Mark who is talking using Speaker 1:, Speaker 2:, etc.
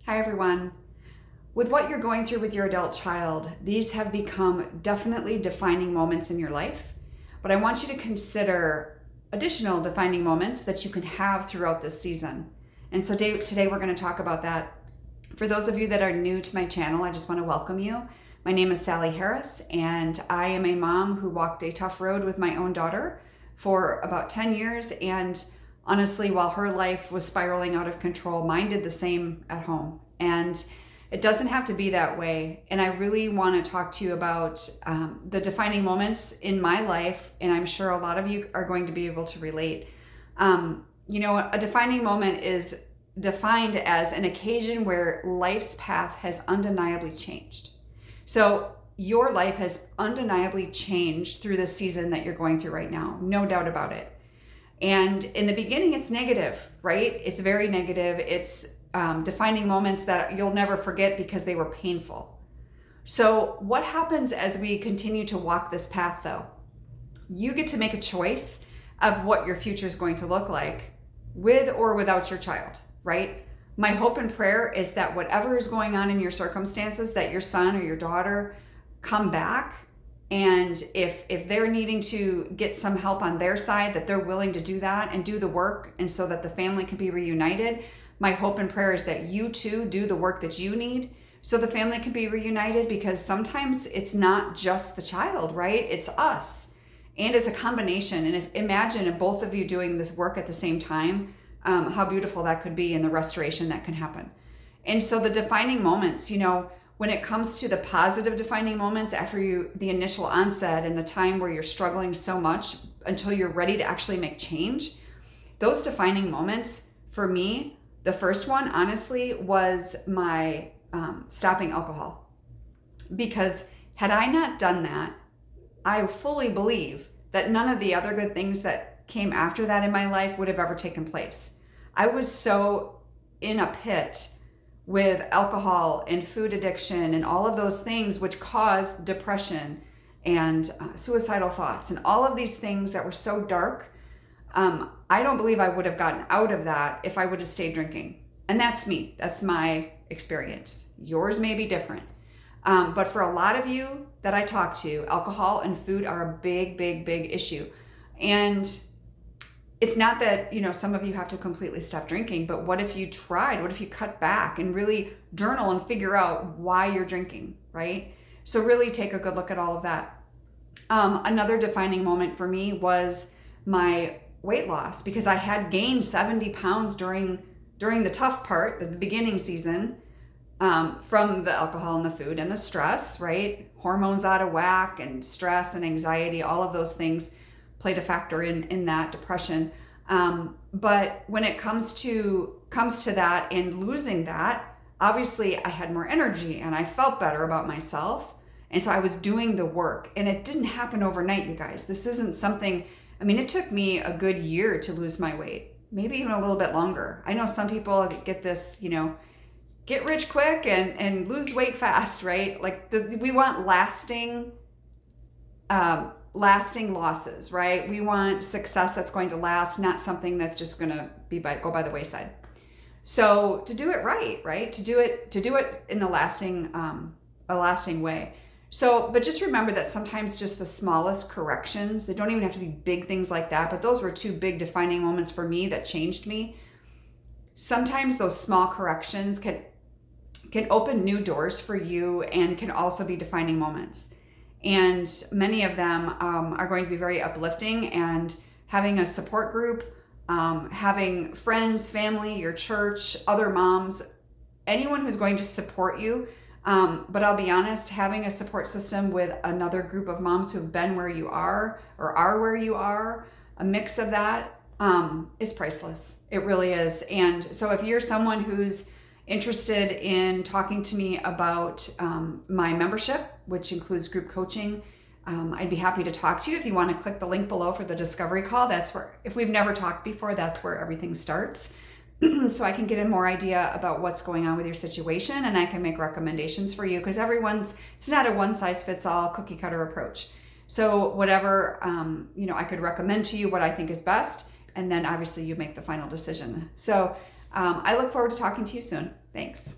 Speaker 1: Hi, everyone. With what you're going through with your adult child, these have become definitely defining moments in your life. But I want you to consider additional defining moments that you can have throughout this season. And so today we're going to talk about that. For those of you that are new to my channel, I just want to welcome you. My name is Sally Harris, and I am a mom who walked a tough road with my own daughter for about 10 years. And honestly, while her life was spiraling out of control, mine did the same at home. And it doesn't have to be that way. And I really want to talk to you about the defining moments in my life. And I'm sure a lot of you are going to be able to relate. A defining moment is defined as an occasion where life's path has undeniably changed. So your life has undeniably changed through the season that you're going through right now. No doubt about it. And in the beginning, it's negative, right? It's very negative. It's defining moments that you'll never forget because they were painful. So what happens as we continue to walk this path, though? You get to make a choice of what your future is going to look like with or without your child, right? My hope and prayer is that whatever is going on in your circumstances, that your son or your daughter come back. And if they're needing to get some help on their side, that they're willing to do that and do the work, and so that the family can be reunited. My hope and prayer is that you too do the work that you need so the family can be reunited, because sometimes it's not just the child, right? It's us. And it's a combination. And imagine if both of you doing this work at the same time, how beautiful that could be and the restoration that can happen. And so the defining moments, when it comes to the positive defining moments after the initial onset and the time where you're struggling so much until you're ready to actually make change, those defining moments for me, the first one, honestly, was my stopping alcohol. Because had I not done that, I fully believe that none of the other good things that came after that in my life would have ever taken place. I was so in a pit with alcohol and food addiction and all of those things, which caused depression and suicidal thoughts and all of these things that were so dark. I don't believe I would have gotten out of that if I would have stayed drinking. And that's me. That's my experience. Yours may be different. But for a lot of you that I talk to, alcohol and food are a big, big, big issue. And it's not that, some of you have to completely stop drinking, but what if you tried? What if you cut back and really journal and figure out why you're drinking, right? So really take a good look at all of that. Another defining moment for me was my weight loss, because I had gained 70 pounds during the tough part, the beginning season, from the alcohol and the food and the stress, right? Hormones out of whack and stress and anxiety, all of those things played a factor in that depression. But when it comes to that and losing that, obviously I had more energy and I felt better about myself. And so I was doing the work, and it didn't happen overnight, you guys. This isn't something, it took me a good year to lose my weight, maybe even a little bit longer. I know some people get this, get rich quick and lose weight fast, right? Like we want lasting losses, right? We want success that's going to last, not something that's just going to go by the wayside. So to do it right? To do it in a lasting way. So, but just remember that sometimes just the smallest corrections, they don't even have to be big things like that, but those were two big defining moments for me that changed me. Sometimes those small corrections can open new doors for you and can also be defining moments. And many of them are going to be very uplifting, and having a support group, having friends, family, your church, other moms, anyone who's going to support you. But I'll be honest, having a support system with another group of moms who've been where you are or are where you are, a mix of that is priceless. It really is. And so if you're someone who's interested in talking to me about my membership, which includes group coaching, I'd be happy to talk to you. If you want to click the link below for the discovery call, that's where, if we've never talked before, that's where everything starts. So I can get a more idea about what's going on with your situation, and I can make recommendations for you, because it's not a one size fits all cookie cutter approach. So whatever, I could recommend to you what I think is best, and then obviously you make the final decision. So I look forward to talking to you soon. Thanks.